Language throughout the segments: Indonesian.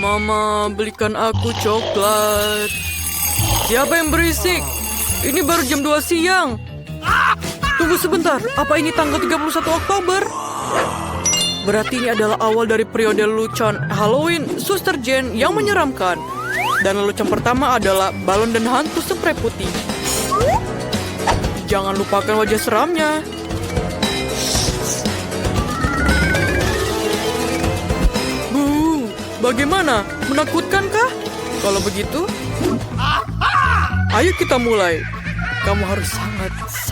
Mama, belikan aku coklat. Siapa yang berisik? Ini baru jam 2 siang. Tunggu sebentar, apa ini tanggal 31 Oktober? Berarti ini adalah awal dari periode lelucon Halloween Suster Jane yang menyeramkan. Dan lelucon pertama adalah balon dan hantu spray putih. Jangan lupakan wajah seramnya. Bu, bagaimana? Menakutkankah? Kalau begitu, ayo kita mulai. Kamu harus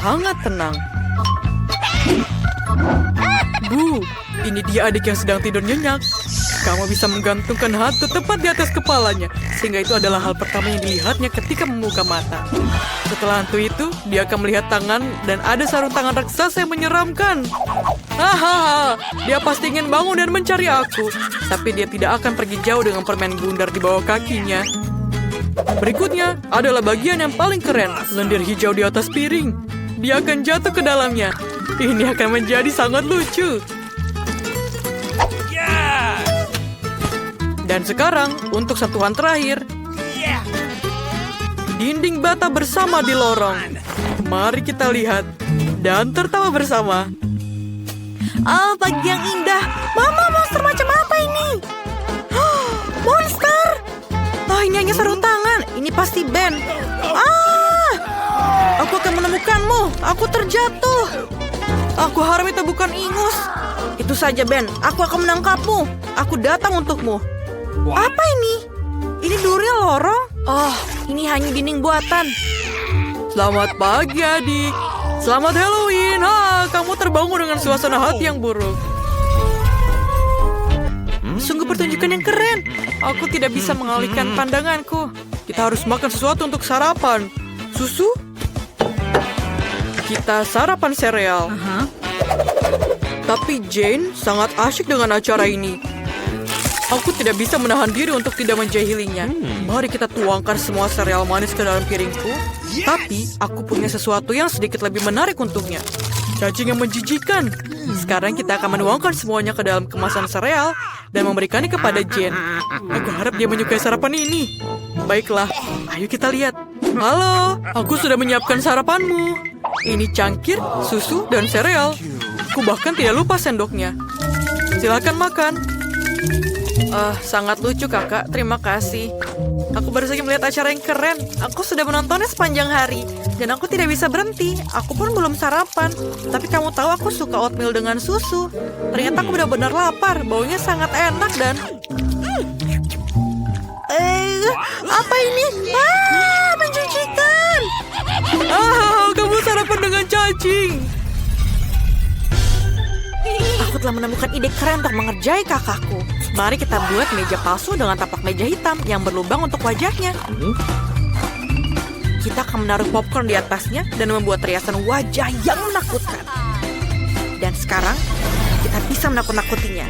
sangat tenang. Bu, ini dia adik yang sedang tidur nyenyak. Kamu bisa menggantungkan hantu tepat di atas kepalanya, sehingga itu adalah hal pertama yang dilihatnya ketika membuka mata. Setelah hantu itu, dia akan melihat tangan dan ada sarung tangan raksasa yang menyeramkan. Hahaha, dia pasti ingin bangun dan mencari aku, tapi dia tidak akan pergi jauh dengan permen bundar di bawah kakinya. Berikutnya adalah bagian yang paling keren, lendir hijau di atas piring. Dia akan jatuh ke dalamnya. Ini akan menjadi sangat lucu. Dan sekarang, untuk sentuhan terakhir. Dinding bata bersama di lorong. Mari kita lihat dan tertawa bersama. Oh, pagi yang indah. Mama, monster macam apa ini? Monster! Oh, ini hanya sarung tangan. Ini pasti Ben. Aku akan menemukanmu. Aku terjatuh. Aku harap itu bukan ingus. Itu saja, Ben. Aku akan menangkapmu. Aku datang untukmu. Apa ini? Ini durinya lorong? Oh, ini hanya dinding buatan. Selamat pagi, adik. Selamat Halloween. Kamu terbangun dengan suasana hati yang buruk. Sungguh pertunjukan yang keren. Aku tidak bisa mengalihkan pandanganku. Kita harus makan sesuatu untuk sarapan. Susu? Kita sarapan sereal. Tapi Jane sangat asyik dengan acara ini. Aku tidak bisa menahan diri untuk tidak menjahilinya. Mari kita tuangkan semua sereal manis ke dalam piringku. Tapi aku punya sesuatu yang sedikit lebih menarik untuknya. Cacing yang menjijikan. Sekarang kita akan menuangkan semuanya ke dalam kemasan sereal dan memberikannya kepada Jane. Aku harap dia menyukai sarapan ini. Baiklah, ayo kita lihat. Halo, aku sudah menyiapkan sarapanmu. Ini cangkir, susu, dan sereal. Aku bahkan tidak lupa sendoknya. Silakan makan. Sangat lucu kakak, terima kasih. Aku baru saja melihat acara yang keren. Aku sudah menontonnya sepanjang hari. Dan aku tidak bisa berhenti. Aku pun belum sarapan. Tapi kamu tahu aku suka oatmeal dengan susu. Ternyata aku benar-benar lapar. Baunya sangat enak dan... Apa ini? Menjijikan. Kamu sarapan dengan cacing. Aku telah menemukan ide keren untuk mengerjai kakakku. Mari kita buat meja palsu dengan tapak meja hitam yang berlubang untuk wajahnya. Kita akan menaruh popcorn di atasnya dan membuat riasan wajah yang menakutkan. Dan sekarang, kita bisa menakut-nakutinya.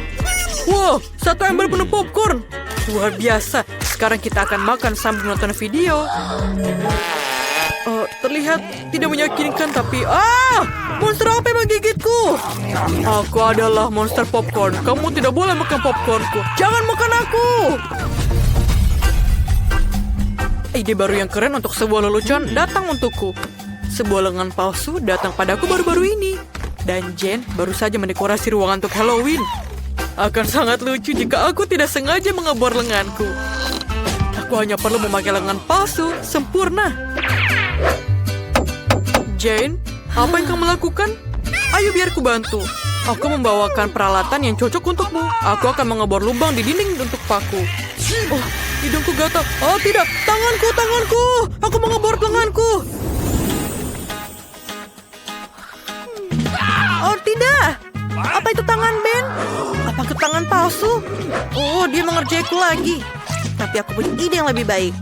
Wow, satu ember penuh popcorn. Luar biasa. Sekarang kita akan makan sambil menonton video. Terlihat tidak meyakinkan tapi... Monster apa yang menggigitku? Aku adalah monster popcorn. Kamu tidak boleh makan popcornku. Jangan makan aku! Ide baru yang keren untuk sebuah lelucon datang untukku. Sebuah lengan palsu datang padaku baru-baru ini. Dan Jane baru saja mendekorasi ruangan untuk Halloween. Akan sangat lucu jika aku tidak sengaja mengebor lenganku. Aku hanya perlu memakai lengan palsu sempurna. Jane, apa yang kamu lakukan? Ayo biar ku bantu. Aku membawakan peralatan yang cocok untukmu. Aku akan mengebor lubang di dinding untuk paku. Oh, hidungku gatal. Oh tidak, tanganku. Aku mengebor lenganku. Oh tidak. Apa itu tangan Ben? Apa itu tangan palsu? Oh, dia mengerjaiku lagi. Tapi aku punya ide yang lebih baik.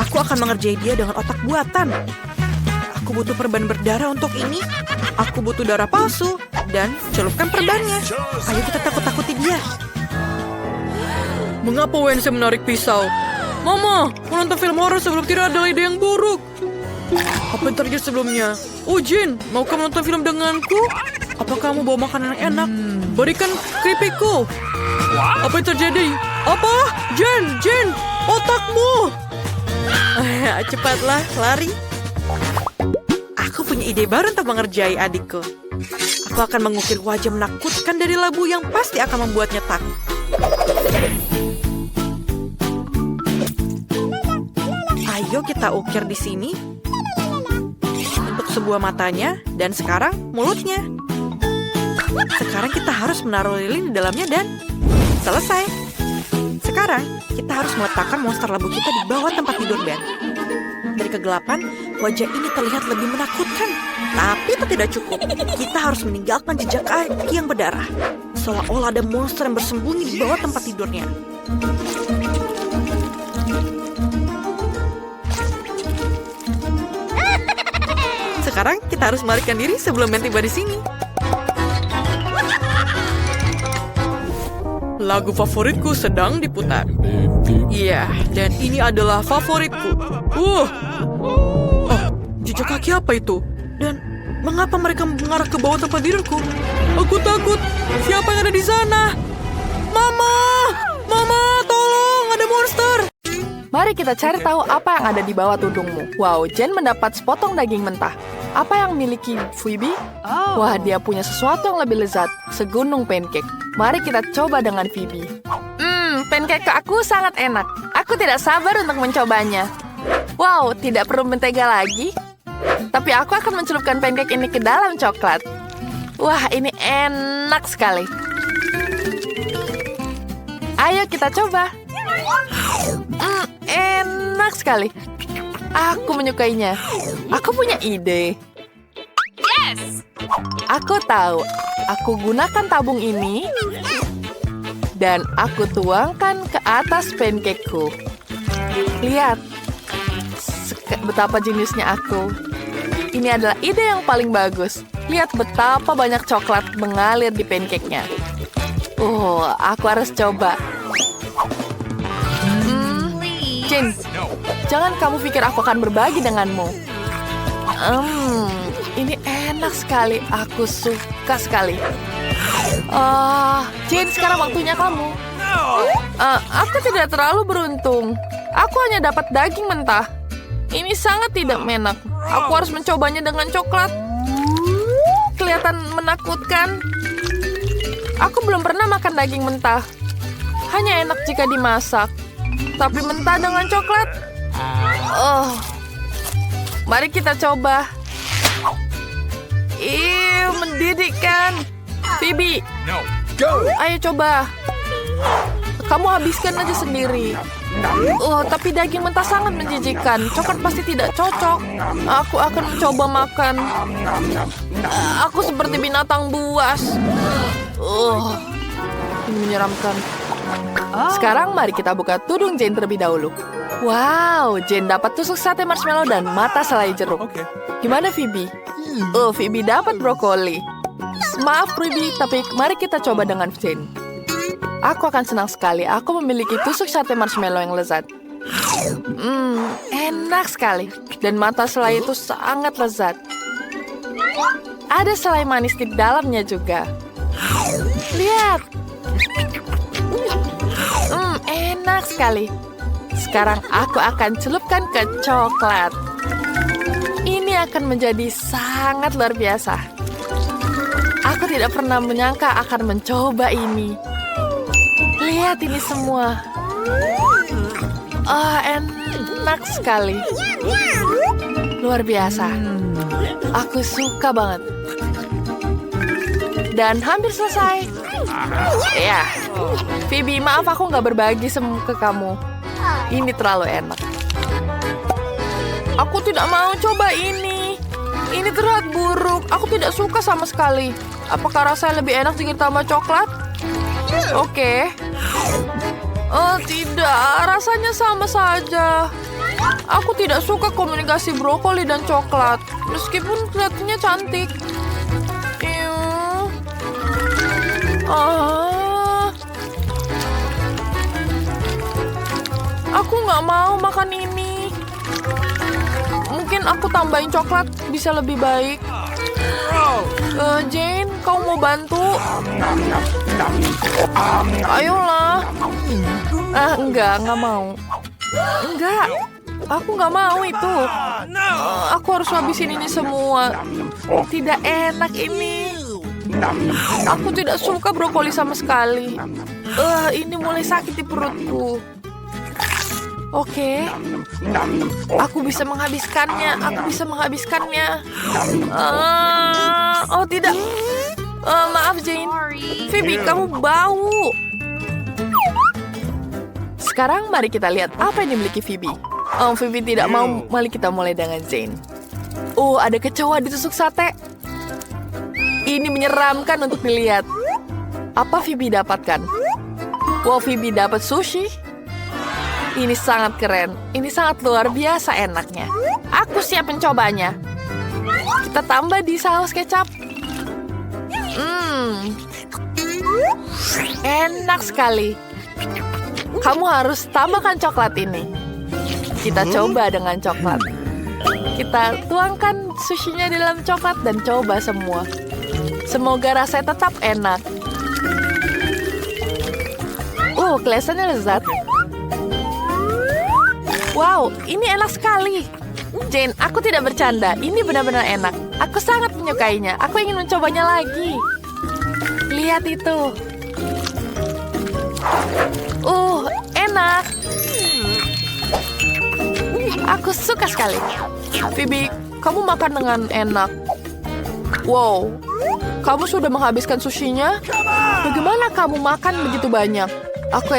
Aku akan mengerjai dia dengan otak buatan. Aku butuh perban berdarah untuk ini. Aku butuh darah palsu. Dan celupkan perbannya. Ayo kita takut-takuti dia. Mengapa Wednesday menarik pisau? Mama, menonton film horor sebelum tidur adalah ide yang buruk. Apa yang terjadi sebelumnya? Oh Jin, maukah menonton film denganku? Apa kamu bawa makanan yang enak? Berikan keripikku. Apa yang terjadi? Apa? Jen, otakmu. Cepatlah, lari. Aku punya ide baru untuk mengerjai adikku. Aku akan mengukir wajah menakutkan dari labu yang pasti akan membuatnya takut. Ayo kita ukir di sini. Untuk sebuah matanya, dan sekarang mulutnya. Sekarang kita harus menaruh lilin di dalamnya dan selesai. Sekarang kita harus meletakkan monster labu kita di bawah tempat tidur Ben. Dari kegelapan, wajah ini terlihat lebih menakutkan. Tapi itu tidak cukup. Kita harus meninggalkan jejak kaki yang berdarah. Seolah-olah ada monster yang bersembunyi di bawah tempat tidurnya. Sekarang kita harus melarikan diri sebelum Ben tiba di sini. Lagu favoritku sedang diputar. Iya, dan ini adalah favoritku. Oh, jejak kaki apa itu? Dan mengapa mereka mengarah ke bawah tempat tidurku? Aku takut. Siapa yang ada di sana? Mama, tolong, ada monster. Mari kita cari tahu apa yang ada di bawah tudungmu. Wow, Jen mendapat sepotong daging mentah. Apa yang miliki Phoebe? Wah, dia punya sesuatu yang lebih lezat. Segunung pancake. Mari kita coba dengan Phoebe. Pancake aku sangat enak. Aku tidak sabar untuk mencobanya. Wow, tidak perlu mentega lagi. Tapi aku akan mencelupkan pancake ini ke dalam coklat. Wah, ini enak sekali. Ayo kita coba. Enak sekali. Aku menyukainya. Aku punya ide. Yes! Aku tahu. Aku gunakan tabung ini. Dan aku tuangkan ke atas pancakeku. Lihat. Betapa jeniusnya aku. Ini adalah ide yang paling bagus. Lihat betapa banyak coklat mengalir di pancake-nya. Aku harus coba. Jane, jangan kamu pikir aku akan berbagi denganmu. Ini enak sekali. Aku suka sekali. Jane, sekarang waktunya kamu. Aku tidak terlalu beruntung. Aku hanya dapat daging mentah. Ini sangat tidak enak. Aku harus mencobanya dengan coklat. Kelihatan menakutkan. Aku belum pernah makan daging mentah. Hanya enak jika dimasak. Tapi mentah dengan coklat. Mari kita coba. Mendidih kan? Phoebe, ayo coba. Kamu habiskan aja sendiri. Tapi daging mentah sangat menjijikan. Coklat pasti tidak cocok. Aku akan mencoba makan. Aku seperti binatang buas. Ini menyeramkan. Sekarang mari kita buka tudung Jane terlebih dahulu. Wow, Jane dapat tusuk sate marshmallow dan mata selai jeruk. Gimana Phoebe? Phoebe dapat brokoli. Maaf Phoebe, tapi mari kita coba dengan Jane. Aku akan senang sekali. Aku memiliki tusuk sate marshmallow yang lezat. Enak sekali. Dan mata selai itu sangat lezat. Ada selai manis di dalamnya juga. Lihat. Enak sekali. Sekarang aku akan celupkan ke coklat. Ini akan menjadi sangat luar biasa. Aku tidak pernah menyangka akan mencoba ini. Lihat ini semua. Enak sekali. Luar biasa. Aku suka banget. Dan hampir selesai. Ya, Phoebe, maaf aku nggak berbagi semua ke kamu. Ini terlalu enak. Aku tidak mau coba ini. Ini terlihat buruk. Aku tidak suka sama sekali. Apakah rasanya lebih enak jika ditambah coklat? Oke. Tidak, rasanya sama saja. Aku tidak suka kombinasi brokoli dan coklat. Meskipun kelihatannya cantik. Aku nggak mau makan ini. Mungkin aku tambahin coklat bisa lebih baik. Jane, kau mau bantu? Ayolah. Enggak mau. Enggak. Aku nggak mau itu. Aku harus habisin ini semua. Tidak enak ini. Aku tidak suka brokoli sama sekali. Ini mulai sakit di perutku. Oke. Aku bisa menghabiskannya. Oh tidak. Maaf Jane. Phoebe, kamu bau. Sekarang mari kita lihat apa yang dimiliki Phoebe. Phoebe tidak mau. Mari kita mulai dengan Jane. Ada kecoa ditusuk sate. Ini menyeramkan untuk dilihat. Apa Phoebe dapatkan? Wow, Phoebe dapat sushi. Ini sangat keren. Ini sangat luar biasa enaknya. Aku siap mencobanya. Kita tambah di saus kecap. Enak sekali. Kamu harus tambahkan coklat ini. Kita coba dengan coklat. Kita tuangkan sushinya di dalam coklat dan coba semua. Semoga rasanya tetap enak. Kelihatannya lezat. Wow, ini enak sekali. Jane, aku tidak bercanda. Ini benar-benar enak. Aku sangat menyukainya. Aku ingin mencobanya lagi. Lihat itu. Enak. Aku suka sekali. Phoebe, kamu makan dengan enak. Wow, kamu sudah menghabiskan sushinya? Bagaimana kamu makan begitu banyak?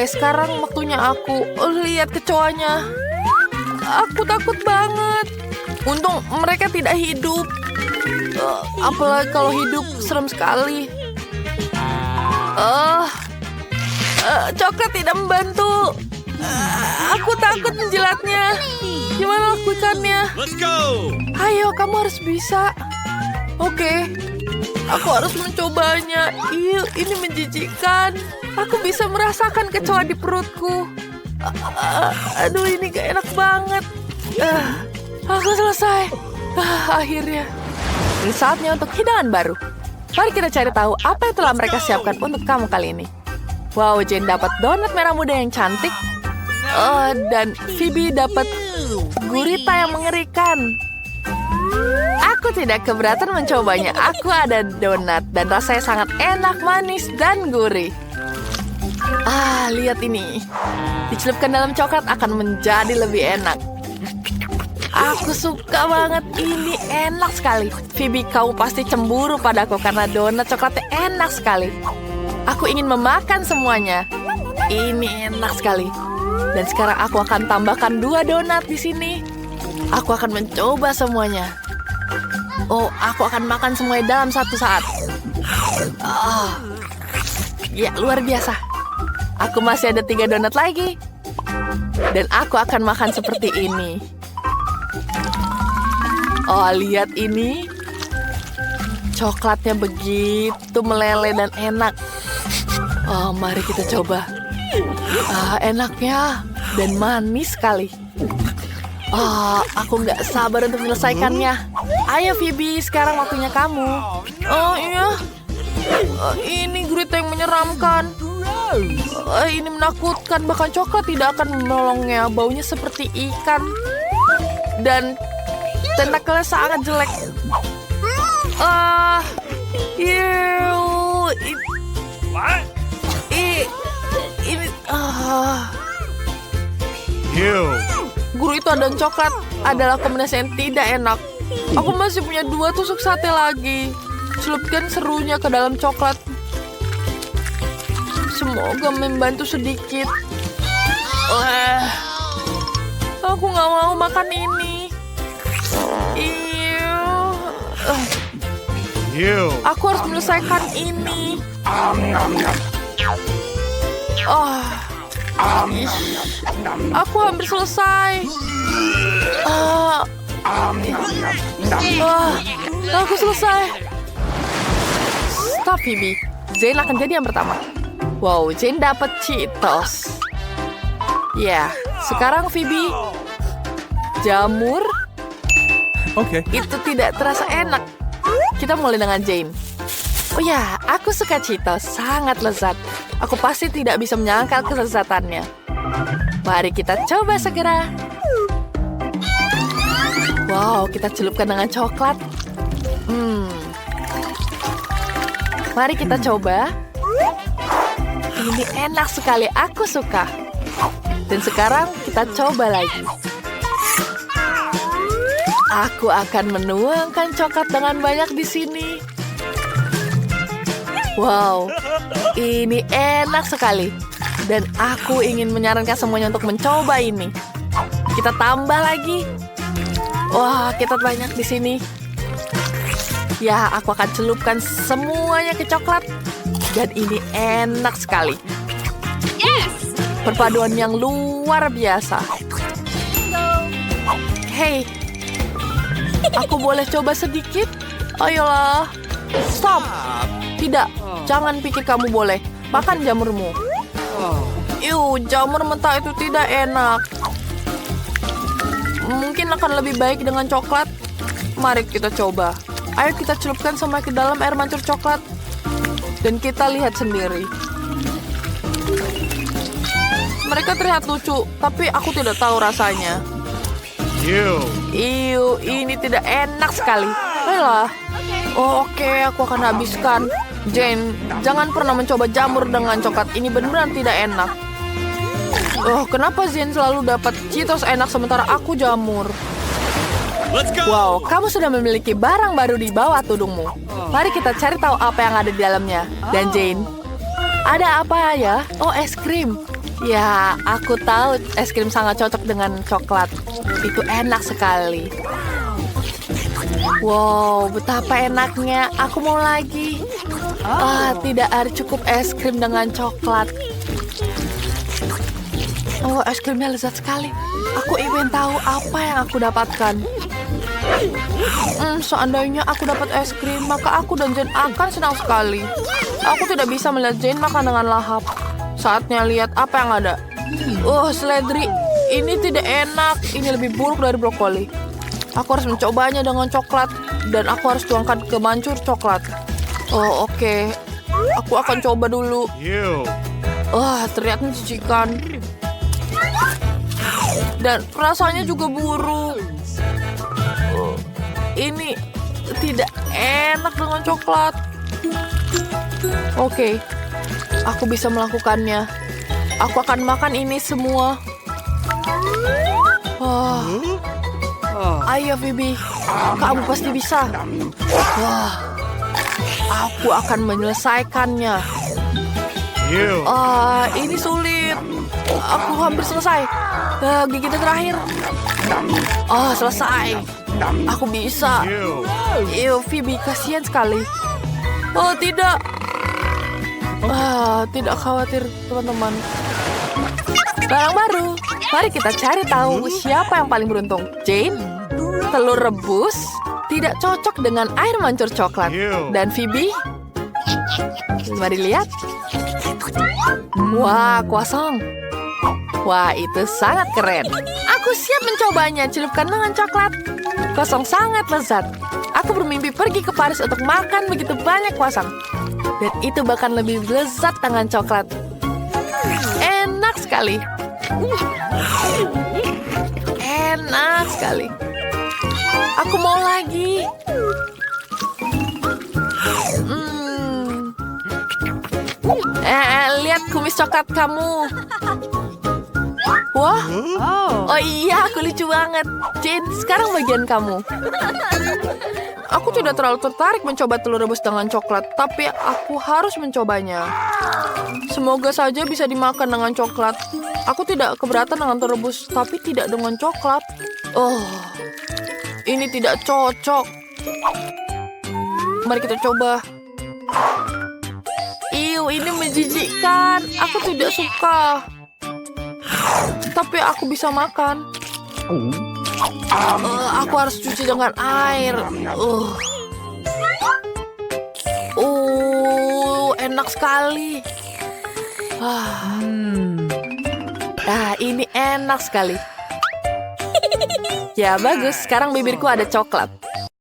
Sekarang waktunya aku. Lihat kecoanya. Aku takut banget. Untung mereka tidak hidup. Apalagi kalau hidup, serem sekali. Coklat tidak membantu. Aku takut menjilatnya. Gimana lakukannya? Let's go. Ayo, kamu harus bisa. Oke. Aku harus mencobanya. Ini menjijikkan. Aku bisa merasakan kecoa di perutku. Aduh, ini gak enak banget. Aku selesai. Akhirnya. Ini saatnya untuk hidangan baru. Mari kita cari tahu apa yang telah mereka siapkan untuk kamu kali ini. Wow, Jane dapat donat merah muda yang cantik. Dan Phoebe dapat gurita yang mengerikan. Aku tidak keberatan mencobanya. Aku ada donat dan rasanya sangat enak, manis, dan gurih. Lihat ini. Dicelupkan dalam coklat akan menjadi lebih enak. Aku suka banget. Ini enak sekali. Phoebe, kamu pasti cemburu padaku karena donat coklatnya enak sekali. Aku ingin memakan semuanya. Ini enak sekali. Dan sekarang aku akan tambahkan 2 donat di sini. Aku akan mencoba semuanya. Aku akan makan semuanya dalam satu saat. Ya, luar biasa. Aku masih ada 3 donat lagi. Dan aku akan makan seperti ini. Lihat ini. Coklatnya begitu meleleh dan enak. Mari kita coba. Enaknya dan manis sekali. Aku nggak sabar untuk menyelesaikannya. Ayo Phoebe, sekarang waktunya kamu. Iya. Ini gurita yang menyeramkan. Ini menakutkan, bahkan coklat tidak akan menolongnya. Baunya seperti ikan. Dan tentakelnya sangat jelek. Gurita dan coklat adalah kombinasi yang tidak enak. Aku masih punya 2 tusuk sate lagi. Celupkan serunya ke dalam coklat. Semoga membantu sedikit. Aku nggak mau makan ini. Aku harus menyelesaikan ini. Aku hampir selesai. Aku selesai. Stop, Phoebe. Jane akan jadi yang pertama. Wow, Jane dapat Cheetos. Ya, sekarang Phoebe. Jamur. Oke. Itu tidak terasa enak. Kita mulai dengan Jane. Oh ya, aku suka Cheetos, sangat lezat. Aku pasti tidak bisa menyangkal kelezatannya. Mari kita coba segera. Wow, kita celupkan dengan coklat. Mari kita coba. Ini enak sekali, aku suka. Dan sekarang kita coba lagi. Aku akan menuangkan coklat dengan banyak di sini. Wow, ini enak sekali. Dan aku ingin menyarankan semuanya untuk mencoba ini. Kita tambah lagi. Wah, kita banyak di sini. Ya, aku akan celupkan semuanya ke coklat. Dan ini enak sekali. Yes! Perpaduan yang luar biasa. Hey, aku boleh coba sedikit? Ayolah. Stop. Tidak, jangan pikir kamu boleh. Makan jamurmu. Jamur mentah itu tidak enak. Mungkin akan lebih baik dengan coklat. Mari kita coba. Ayo kita celupkan semua ke dalam air mancur coklat. Dan kita lihat sendiri. Mereka terlihat lucu, tapi aku tidak tahu rasanya. Ini tidak enak sekali. Ayolah. Oke, aku akan habiskan. Jane, jangan pernah mencoba jamur dengan coklat. Ini beneran tidak enak. Kenapa Jane selalu dapat Cheetos enak sementara aku jamur? Wow, kamu sudah memiliki barang baru di bawah tudungmu. Mari kita cari tahu apa yang ada di dalamnya. Dan Jane, ada apa ya? Oh, es krim. Ya, aku tahu es krim sangat cocok dengan coklat. Itu enak sekali. Wow, betapa enaknya. Aku mau lagi. Tidak ada cukup es krim dengan coklat. Oh, es krimnya lezat sekali. Aku ingin tahu apa yang aku dapatkan. Seandainya aku dapat es krim, maka aku dan Jane akan senang sekali. Aku tidak bisa melihat Jane makan dengan lahap. Saatnya lihat apa yang ada. Seledri. Ini tidak enak. Ini lebih buruk dari brokoli. Aku harus mencobanya dengan coklat. Dan aku harus tuangkan ke mancur coklat. Oke. Aku akan coba dulu. Terlihat menjijikan. Dan rasanya juga buruk. Ini tidak enak dengan coklat. Oke. Aku bisa melakukannya. Aku akan makan ini semua. Ayo, Phoebe. Kamu pasti bisa. Aku akan menyelesaikannya. Ini sulit. Aku hampir selesai. Gigitan terakhir. Selesai. Aku bisa. Phoebe, kasihan sekali. Tidak. Tidak khawatir, teman-teman. Barang baru. Mari kita cari tahu siapa yang paling beruntung. Jane, telur rebus tidak cocok dengan air mancur coklat. Dan Phoebe, mari lihat. Wah, kosong. Wah, itu sangat keren. Aku siap mencobanya. Celupkan dengan coklat. Kosong sangat lezat. Aku bermimpi pergi ke Paris untuk makan begitu banyak kosong. Dan itu bahkan lebih lezat dengan coklat. Enak sekali. Enak sekali. Aku mau lagi. Lihat kumis coklat kamu. Wah. Oh iya, aku lucu banget. Jane, sekarang bagian kamu. Aku tidak terlalu tertarik mencoba telur rebus dengan coklat, tapi aku harus mencobanya. Semoga saja bisa dimakan dengan coklat. Aku tidak keberatan dengan telur rebus, tapi tidak dengan coklat. Ini tidak cocok. Mari kita coba. Ini menjijikkan. Aku tidak suka. Tapi aku bisa makan. Aku harus cuci dengan air. Enak sekali. Ini enak sekali. Ya bagus, sekarang bibirku ada coklat.